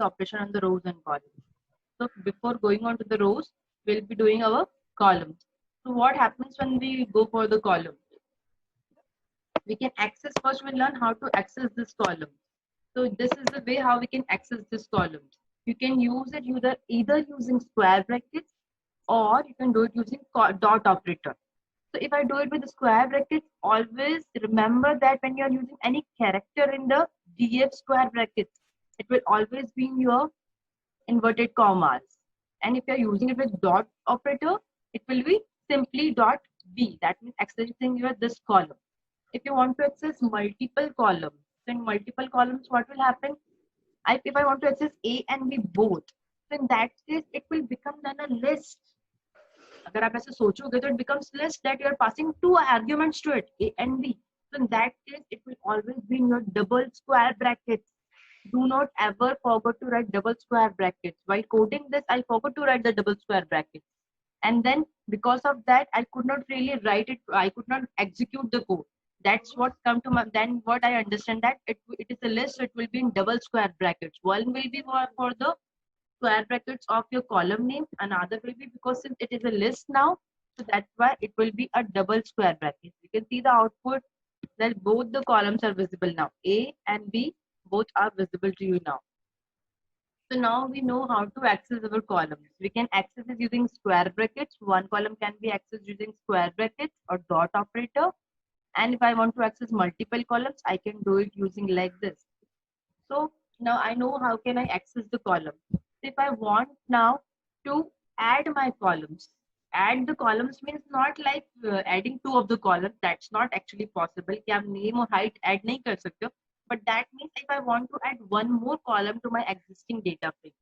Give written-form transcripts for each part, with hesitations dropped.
the operation on the rows and columns. So before going on to the rows, we'll be doing our columns. So what happens when we go for the column? We can access, first we'll learn how to access this column. So this is the way how we can access this column. You can use it either using square brackets or you can do it using dot operator. So if I do it with the square brackets, always remember that when you are using any character in the df square brackets, it will always be in your inverted commas. And if you are using it with dot operator, it will be simply dot b. That means accessing your this column. If you want to access multiple columns, so in multiple columns, what will happen? If I want to access A and B both, so in that case, it will become then a list. अगर आप ऐसे सोचोगे तो it becomes list that you are passing two arguments to it, A and B. So in that case, it will always be in your double square brackets. Do not ever forget to write double square brackets. While coding this, I forgot to write the double square brackets. And then because of that, I could not really write it. I could not execute the code. That's what come to my, then what I understand that it is a list, so it will be in double square brackets. One will be for the square brackets of your column name, another will be, because since it is a list now, so that's why it will be a double square bracket. You can see the output that both the columns are visible now. A and B both are visible to you now. So now we know how to access our columns. We can access it using square brackets. One column can be accessed using square brackets or dot operator. And if I want to access multiple columns, I can do it using like this. So now I know how can I access the column. So if I want now to add my columns, add the columns means not like adding two of the columns. That's not actually possible. कि आप name or height add नहीं कर सकते हो. But that means if I want to add one more column to my existing data frame.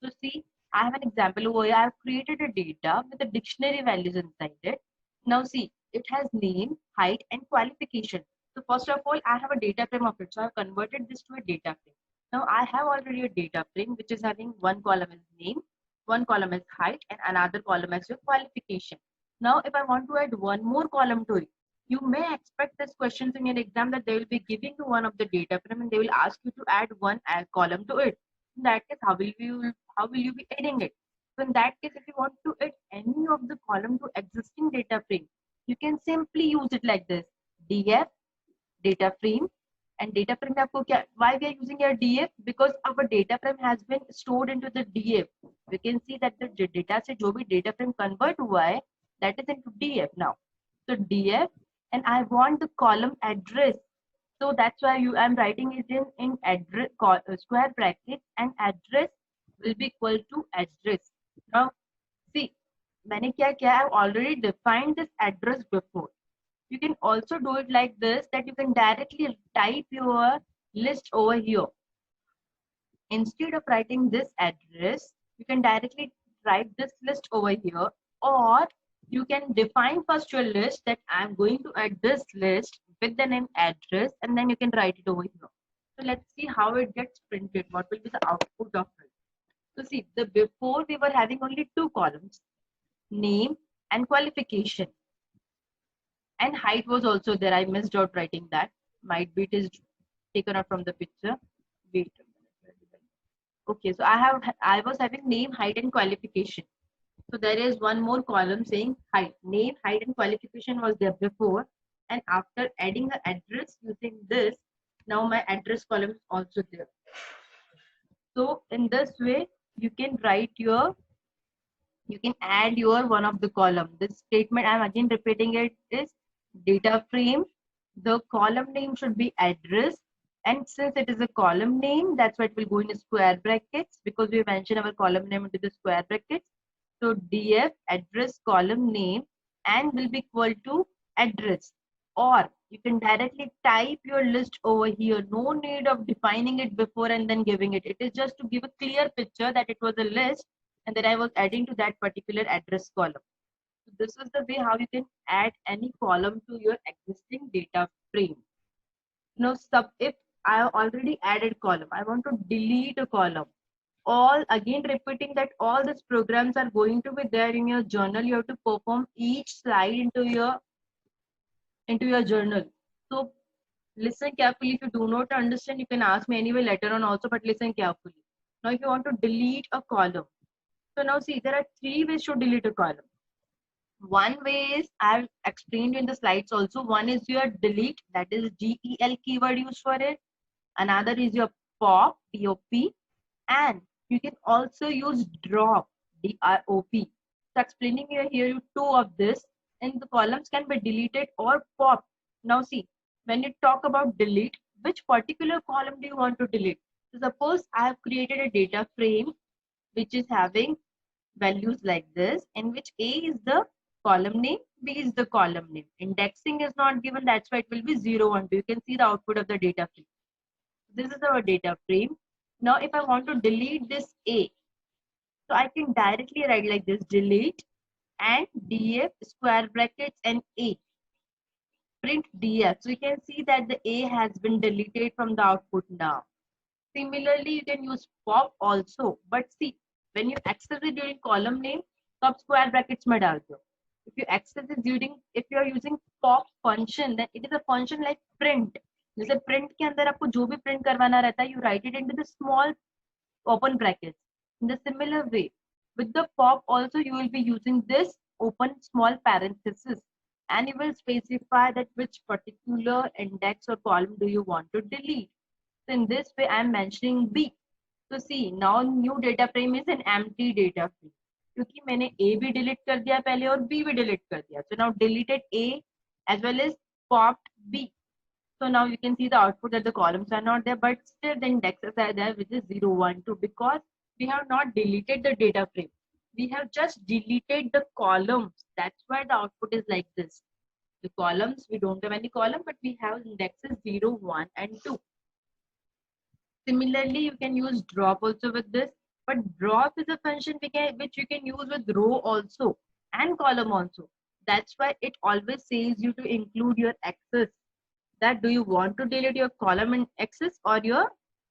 So see, I have an example over here. I have created a data with the dictionary values inside it. Now see, it has name, height, and qualification. So first of all, I have a data frame of it. So I have converted this to a data frame. Now I have already a data frame which is having one column is name, one column is height, and another column is your qualification. Now if I want to add one more column to it, you may expect these questions in your exam that they will be giving you one of the data frame and they will ask you to add one column to it. In that case, how will you be adding it? So in that case, if you want to add any of the column to existing data frame, you can simply use it like this: df data frame. And data frame में आपको क्या, why we are using here df? Because our data frame has been stored into the df. We can see that the data से जो भी data frame convert हुआ है, that is into df now. So df, and I want the column address. So that's why I'm writing it in address square brackets, and address will be equal to address. Now see, मैंने क्या किया? I've already defined this address before. You can also do it like this, that you can directly type your list over here. Instead of writing this address, you can directly write this list over here, or you can define first your list that I'm going to add this list with the name address, and then you can write it over here. So let's see how it gets printed. What will be the output of it? So see, before we were having only two columns, name and qualification. And height was also there. I missed out writing that. Might be it is taken out from the picture. Wait a minute. Okay, so I was having name, height, and qualification. So there is one more column saying height. Name, height, and qualification was there before. And after adding the address using this, now my address column is also there. So in this way, you can add your one of the column. This statement, I'm again repeating it, is data frame. The column name should be address. And since it is a column name, that's why it will go in square brackets, because we mentioned our column name into the square brackets. So df address column name and will be equal to address. Or you can directly type your list over here. No need of defining it before and then giving it. It is just to give a clear picture that it was a list and then I was adding to that particular address column. So this is the way how you can add any column to your existing data frame. Now, if I have already added column, I want to delete a column. All again repeating that all these programs are going to be there in your journal. You have to perform each slide into your journal. So listen carefully. If you do not understand, you can ask me anyway later on also, but listen carefully. Now, if you want to delete a column, so now see, there are three ways to delete a column. One way is I've explained in the slides also. One is your delete, that is DEL keyword used for it. Another is your pop, POP, and you can also use drop, DROP. So explaining here two of this, and the columns can be deleted or popped. Now see, when you talk about delete, which particular column do you want to delete? So suppose I have created a data frame which is having values like this, in which A is the column name, B is the column name. Indexing is not given, that's why it will be 0, 1, 2. You can see the output of the data frame. This is our data frame. Now, if I want to delete this A, so I can directly write like this, delete and df square brackets and A. Print df. So you can see that the A has been deleted from the output now. Similarly, you can use pop also. But see, when you access it during column name, तो square brackets में डाल दो. If you access it during, if you are using pop function, then it is a function like print. जैसे print के अंदर आपको जो भी print करवाना रहता है, you write it into the small open brackets. In the similar way, with the pop also you will be using this open small parenthesis, and you will specify that which particular index or column do you want to delete. So in this way, I am mentioning B. So see, now new data frame is an empty data frame. क्योंकि मैंने A भी delete कर दिया पहले और B भी delete कर दिया. So now deleted A as well as popped B. So now you can see the output that the columns are not there, but still the indexes are there, which is 0, 1, 2, because we have not deleted the data frame. We have just deleted the columns. That's why the output is like this. The columns, we don't have any column, but we have indexes 0, 1, and 2. Similarly, you can use drop also with this, but drop is a function which you can use with row also and column also. That's why it always says you to include your axis. That do you want to delete your column and axis or your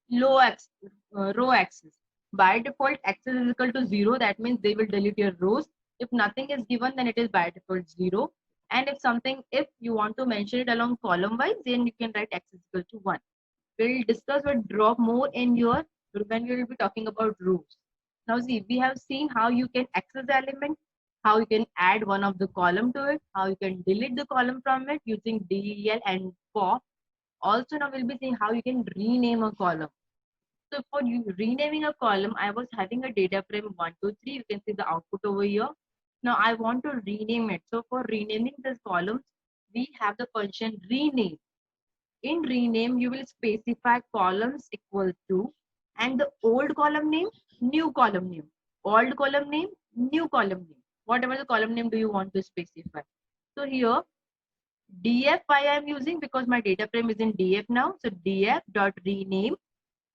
row axis? By default, axis is equal to 0. That means they will delete your rows. If nothing is given, then it is by default 0. And if you want to mention it along column wise, then you can write axis equal to 1. We'll discuss what drop more in your when we will be talking about rows. Now see, we have seen how you can access the element, how you can add one of the column to it, how you can delete the column from it using del and pop. Also now we'll be seeing how you can rename a column. So for you renaming a column, I was having a data frame 1, 2, 3. You can see the output over here. Now I want to rename it. So for renaming this columns, we have the function rename. In rename, you will specify columns equal to, and the old column name, new column name, old column name, new column name. Whatever the column name do you want to specify. So here, df I am using because my data frame is in df now. So df dot rename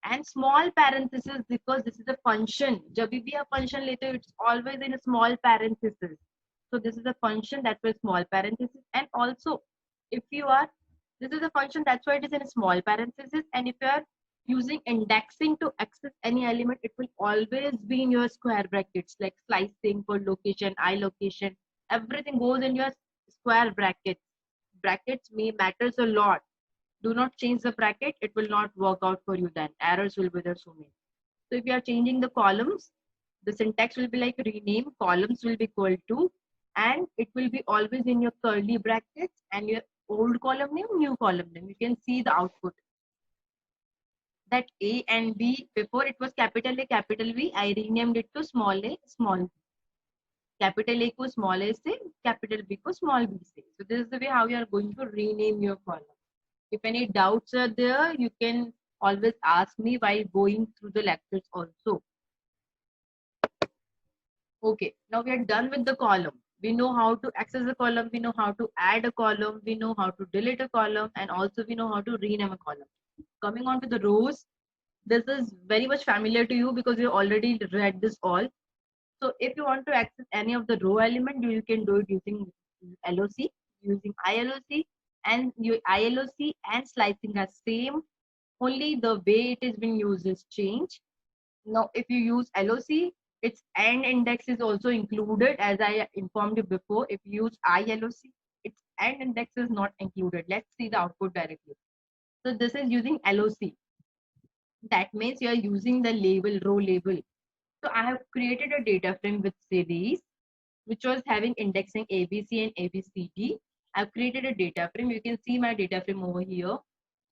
and small parenthesis because this is a function. जब भी आप function लेते हो, it's always in a small parenthesis. So this is a function that will small parenthesis, and also if you are, this is a function, that's why it is in a small parenthesis, and if you are using indexing to access any element, it will always be in your square brackets, like slicing for location, location, everything goes in your square brackets. Brackets matters a lot. Do not change the bracket, it will not work out for you, then errors will be there so many. So if you are changing the columns, the syntax will be like rename, columns will be equal to, and it will be always in your curly brackets, and your old column name, new column name. You can see the output. That A and B, before it was capital A, capital B, I renamed it to small a, small b. Capital A को small a से, capital B को small b से. So this is the way how you are going to rename your column. If any doubts are there, you can always ask me while going through the lectures also. Okay, now we are done with the column. We know how to access the column, we know how to add a column, we know how to delete a column, and also we know how to rename a column. Coming on to the rows, this is very much familiar to you because you already read this all. So if you want to access any of the row element, you can do it using LOC, using ILOC, and your ILOC and slicing are same. Only the way it is being used is changed. Now, if you use LOC, its end index is also included, as I informed you before. If you use ILOC, its end index is not included. Let's see the output directly. So this is using LOC. That means you are using the label, row label. So I have created a data frame with series, which was having indexing ABC and ABCD. I've created a data frame. You can see my data frame over here.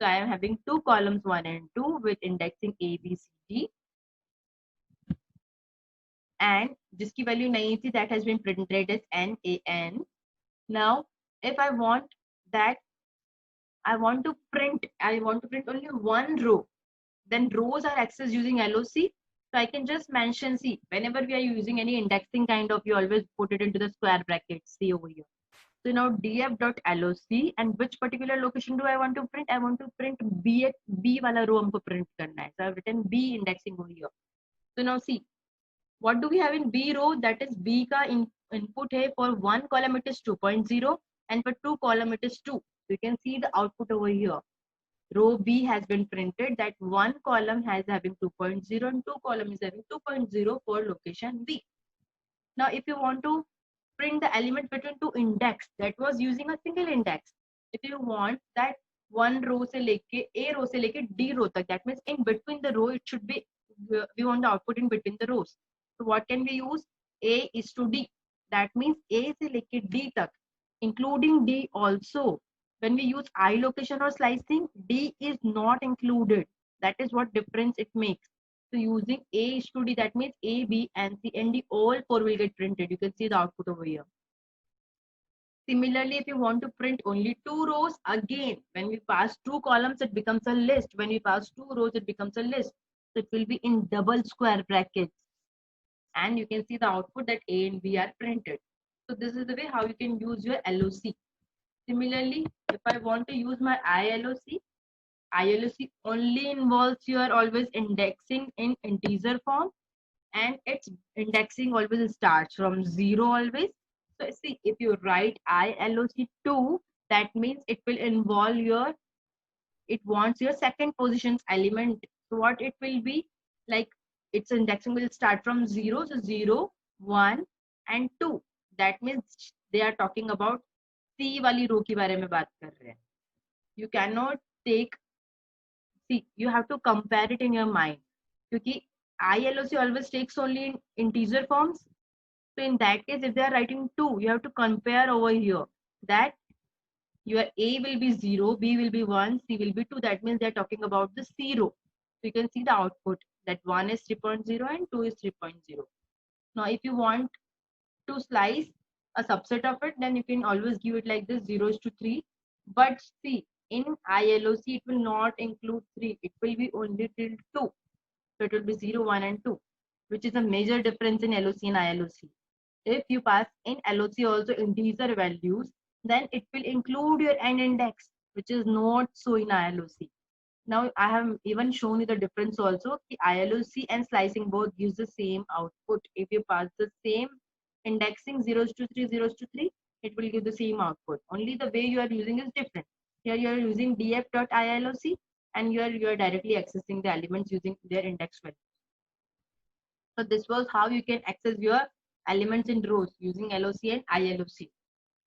So I am having two columns, 1 and 2, with indexing ABCD. And जिसकी value नहीं थी, that has been printed as NaN. Now, if I want that, I want to print only one row, then rows are accessed using LOC. So I can just mention, see, whenever we are using any indexing kind of, you always put it into the square brackets, see over here. So now df.loc, and which particular location do I want to print? I want to print B wala row हमको print करना है. So I've written B indexing over here. So now see, what do we have in B row? That is B ka input hai. For one column it is 2.0 and for two column it is 2. So you can see the output over here. Row B has been printed that one column has having 2.0 and two column is having 2.0 for location B. Now if you want to print the element between two index, that was using a single index. If you want that one row se leke A row se leke D row tak, that means in between the row it should be, we want the output in between the rows. So what can we use? A is to D. That means A se leke D tak, including D also. When we use I location or slicing, D is not included. That is what difference it makes. So using A is to D, that means A, B, and C and D, all four will get printed. You can see the output over here. Similarly, if you want to print only two rows, again, when we pass two columns, it becomes a list. When we pass two rows, it becomes a list. So it will be in double square brackets. And you can see the output that A and B are printed. So this is the way how you can use your LOC. Similarly, if I want to use my ILOC, ILOC only involves your always indexing in integer form, and its indexing always starts from 0 always. So see, if you write ILOC2, that means it will involve your, it wants your second position's element. So what it will be, like its indexing will start from 0, so 0, 1 and 2. That means they are talking about C वाली रो के बारे में बात कर रहे हैं. You cannot take, see, you have to compare it in your mind, क्योंकि ILOC always takes only in integer forms. So in that case, if they are writing 2, you have to compare over here that your A will be 0, B will be 1, C will be 2. That means they are talking about the 0. So you can see the output that 1 is 3.0 and 2 is 3.0. Now if you want to slice a subset of it, then you can always give it like this, 0 is to 3. But see, in ILOC, it will not include 3. It will be only till 2. So it will be 0, 1 and 2, which is a major difference in LOC and ILOC. If you pass in LOC also integer values, then it will include your end index, which is not so in ILOC. Now I have even shown you the difference also. The ILOC and slicing both gives the same output. If you pass the same indexing 0s to 3, 0s to 3, it will give the same output. Only the way you are using is different. Here you are using df.iloc and you are directly accessing the elements using their index value. So this was how you can access your elements in rows using LOC and ILOC.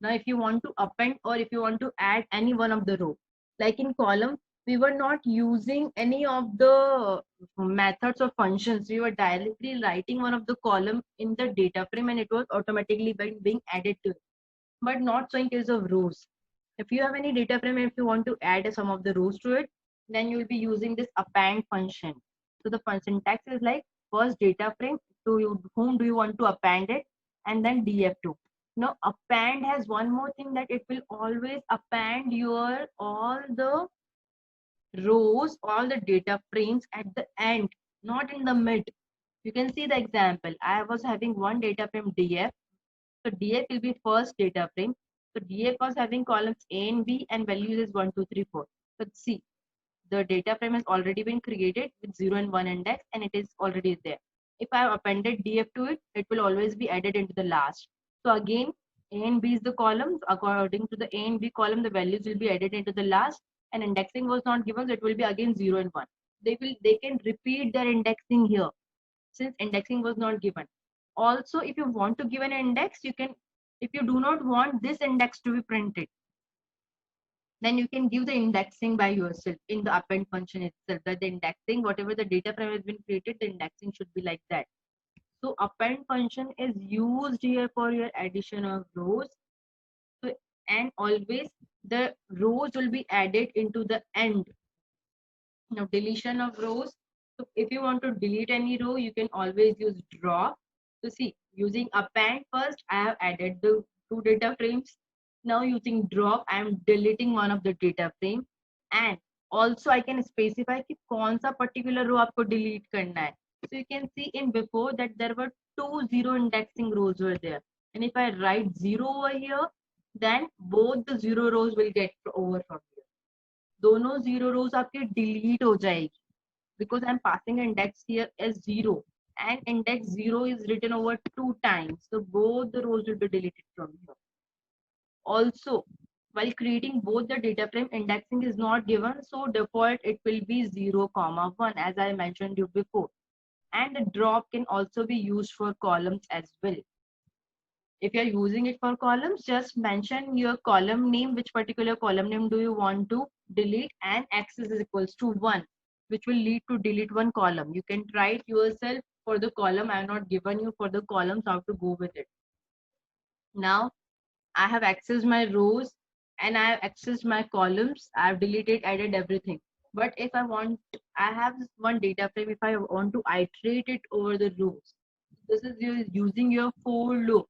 Now if you want to append or if you want to add any one of the row, like in column, we were not using any of the methods or functions. We were directly writing one of the column in the data frame and it was automatically being added to it. But not so in case of rows. If you have any data frame, if you want to add some of the rows to it, then you will be using this append function. So the syntax is like, first data frame, to whom do you want to append it, and then df2. Now append has one more thing, that it will always append your all the rows, all the data frames at the end, not in the mid. You can see the example. I was having one data frame df. So df will be first data frame. So df was having columns A and B and values is 1, 2, 3, 4. So see, the data frame has already been created with 0 and 1 index and it is already there. If I have appended df to it, it will always be added into the last. So again, A and B is the columns. According to the A and B column, the values will be added into the last, and indexing was not given, so it will be again 0 and 1. They can repeat their indexing here since indexing was not given. Also, if you want to give an index, you can, if you do not want this index to be printed, Then you can give the indexing by yourself in the append function itself. That the indexing, whatever the data frame has been created, the indexing should be like that. So append function is used here for your addition of rows. So, and always the rows will be added into the end. Now deletion of rows. So if you want to delete any row, you can always use drop. So see, using append first, I have added the two data frames. Now using drop, I am deleting one of the data frame. And also I can specify कि कौन सा particular row आपको delete करना है. So you can see in before that there were two zero indexing rows were there. And if I write 0 over here, then both the 0 rows will get over from here. दोनों 0 rows आपके delete हो जाएगी because I'm passing index here as 0 and index 0 is written over 2 times. So both the rows will be deleted from here. Also, while creating both the data frame, indexing is not given. So default, it will be 0, 1 as I mentioned you before. And the drop can also be used for columns as well. If you're using it for columns, just mention your column name, which particular column name do you want to delete, and axis is equals to 1, which will lead to delete one column. You can try it yourself for the column. I have not given you for the columns how to go with it. Now I have accessed my rows and I have accessed my columns. I have deleted, added everything. But if I want, I have this one data frame. If I want to iterate it over the rows, this is using your for loop,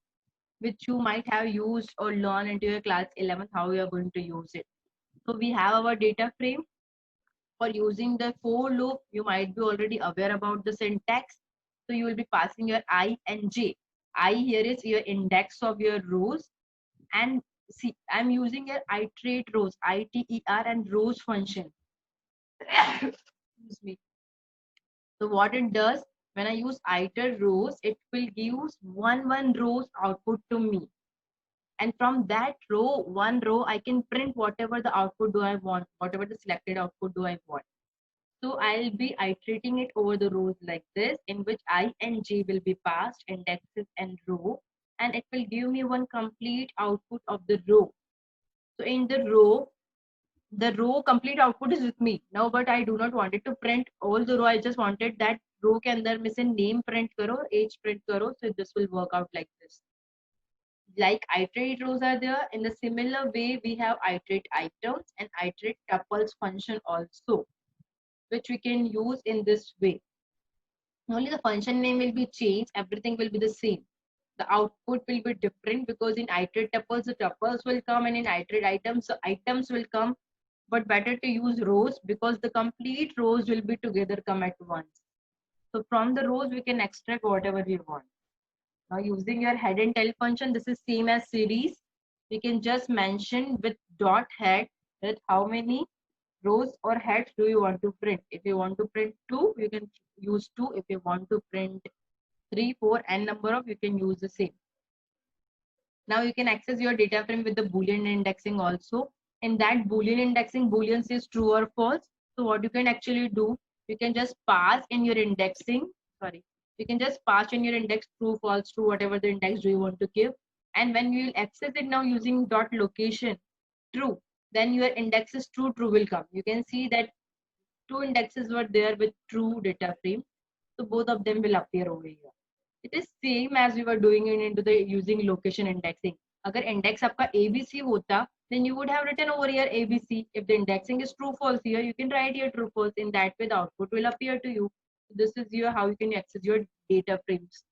which you might have used or learned into your class 11th how you are going to use it. So we have our data frame. For using the for loop, you might be already aware about the syntax. So you will be passing your I and j. I here is your index of your rows, and see, I'm using your iterate rows, iter and rows function. Excuse me. So what it does, when I use iter rows, it will give one rows output to me. And from that one row, I can print whatever the output do I want, whatever the selected output do I want. So I'll be iterating it over the rows like this, in which I and j will be passed, indexes and row, and it will give me one complete output of the row. So in the row complete output is with me now, but I do not want it to print all the row. I just wanted that row के अंदर में से name print करो, age print करो. So this will work out like this. Like iterate rows are there, in the similar way we have iterate items and iterate tuples function also, which we can use in this way. Only the function name will be changed, everything will be the same. The output will be different because in iterate tuples, the tuples will come, and in iterate items, the items will come. But better to use rows because the complete rows will be together come at once. So from the rows, we can extract whatever we want. Now using your head and tail function, this is same as series. We can just mention with dot head that how many rows or heads do you want to print. If you want to print 2, you can use 2. If you want to print 3, 4, n number of, you can use the same. Now you can access your data frame with the Boolean indexing also. In that Boolean indexing, Boolean says true or false. So what you can actually do, you can just pass in your indexing, you can just pass in your index true, false, true, whatever the index do you want to give. And when you will access it now using dot location true, then your index is true, true will come. You can see that 2 indexes were there with true data frame. So both of them will appear over here. It is same as we were doing it into the using location indexing. अगर index आपका ABC होता, then you would have written over here ABC. If the indexing is true false here, you can write here true false. In that way, the output will appear to you. This is your how you can access your data frames.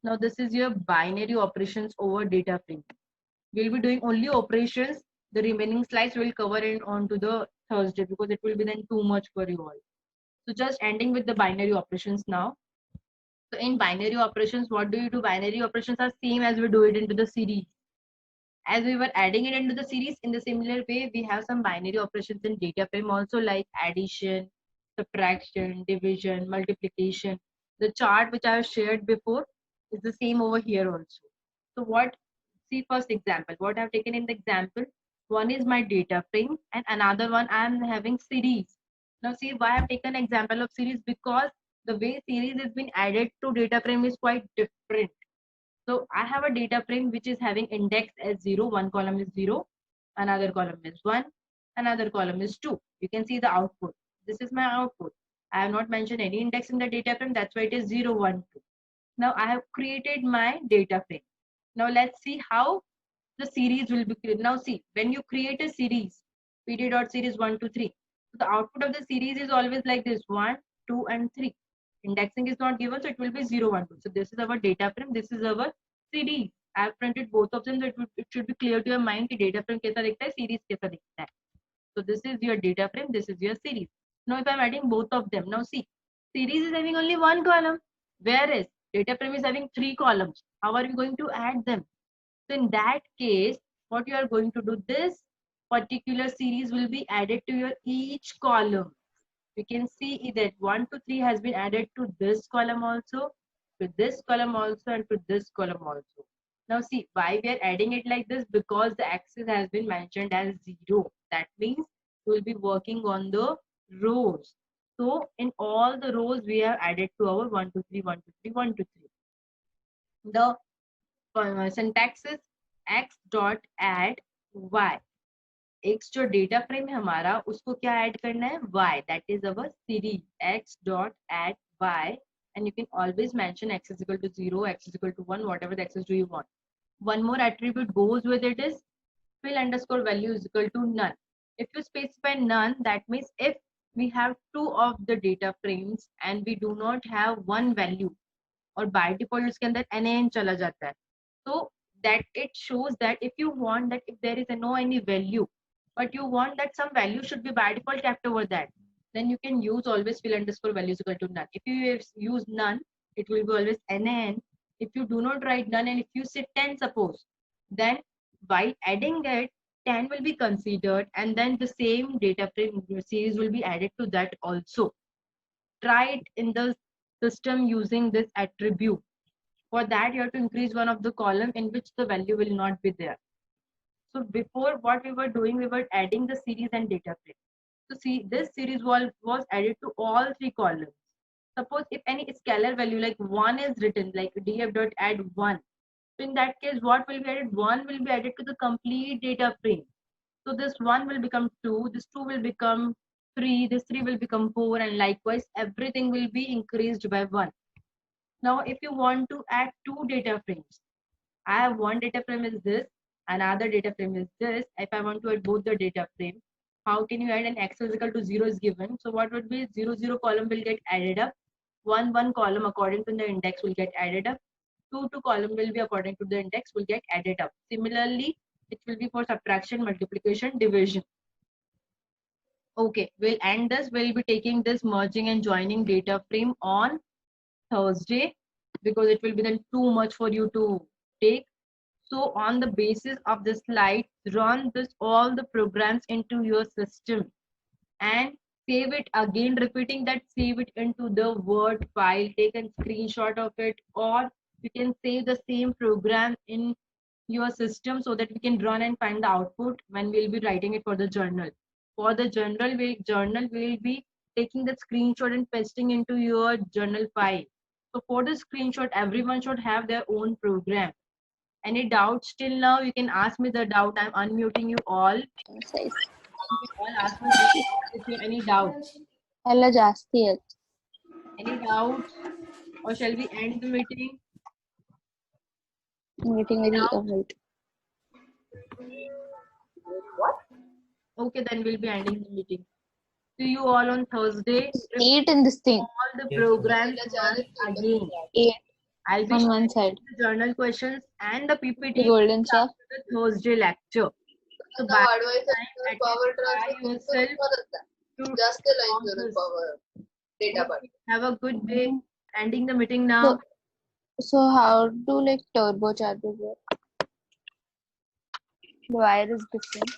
Now this is your binary operations over data frame. We'll be doing only operations. The remaining slides will cover it on to the Thursday because it will be then too much for you all. So just ending with the binary operations now. So in binary operations, what do you do? Binary operations are same as we do it into the series. As we were adding it into the series, in the similar way, we have some binary operations in data frame also, like addition, subtraction, division, multiplication. The chart which I have shared before is the same over here also. So what, see first example, what I've taken in the example, one is my data frame and another one I am having series. Now see why I've taken example of series, because the way series has been added to data frame is quite different. So I have a data frame which is having index as 0, one column is 0, another column is 1, another column is 2. You can see the output. This is my output. I have not mentioned any index in the data frame. That's why it is 0, 1, 2. Now I have created my data frame. Now let's see how the series will be created. Now see, when you create a series, pd.series 1, 2, 3, the output of the series is always like this: 1, 2, and 3. Indexing is not given, so it will be 0, 1, 2. So this is our data frame. This is our series. I have printed both of them, so it should be clear to your mind कि data frame कैसा दिखता है, series कैसा दिखता है. So this is your data frame. This is your series. Now if I'm adding both of them, now see, series is having only one column, whereas data frame is having 3 columns. How are we going to add them? So in that case, what you are going to do, this particular series will be added to your each column. We can see that 1 to 3 has been added to this column also, to this column also, and to this column also. Now see, why we are adding it like this? Because the axis has been mentioned as 0. That means we will be working on the rows. So in all the rows, we have added to our 1, 2, 3, 1, 2, 3, 1, 2, 3. The syntax is x dot add y. x जो data frame है हमारा, उसको क्या add करना है? y. That is our series. x dot add y, and you can always mention x is equal to 0, x is equal to 1, whatever the x's do you want. One more attribute goes with it is fill underscore value is equal to none. If you specify none, that means if we have 2 of the data frames and we do not have one value, और by default उसके अंदर NaN चला जाता है, so that it shows that if you want that if there is no any value, but you want that some value should be by default kept over that, then you can use always fill underscore value is equal to none. If you use none, it will be always NaN. If you do not write none and if you say 10 suppose, then by adding it 10 will be considered, and then the same data frame series will be added to that also. Try it in the system using this attribute. For that, you have to increase one of the column in which the value will not be there. So before, what we were doing, we were adding the series and data frame. So see, this series was added to all 3 columns. Suppose if any scalar value like 1 is written, like df.add 1. So in that case, what will be added? 1 will be added to the complete data frame. So this 1 will become 2, this 2 will become 3, this 3 will become 4, and likewise everything will be increased by 1. Now if you want to add 2 data frames, I have one data frame is this, another data frame is this. If I want to add both the data frame, how can you add? An x is equal to 0 is given. So what would be 0, 0 column will get added up. 1, 1 column according to the index will get added up. 2, 2 column will be according to the index will get added up. Similarly, it will be for subtraction, multiplication, division. Okay, we'll end this. We'll be taking this merging and joining data frame on Thursday because it will be then too much for you to take. So on the basis of the slide, run this all the programs into your system and save it again, repeating that, save it into the Word file, take a screenshot of it, or you can save the same program in your system so that we can run and find the output when we'll be writing it for the journal. For the journal we'll be taking the screenshot and pasting into your journal file. So for the screenshot, everyone should have their own program. Any doubts till now? You can ask me the doubt. I'm unmuting you all. You can all ask me if you have any doubts. Any doubts? Or shall we end the meeting? Meeting very right. What? Okay, then we'll be ending the meeting. See you all on Thursday. 8 in this thing. All the programs again. 8. I'll be on one side. The journal questions and the PPT The golden stuff. The Thursday lecture. So by the time yourself to just a line power data part. Have a good day. Ending the meeting now. So how do like turbochargers work? The wire is different.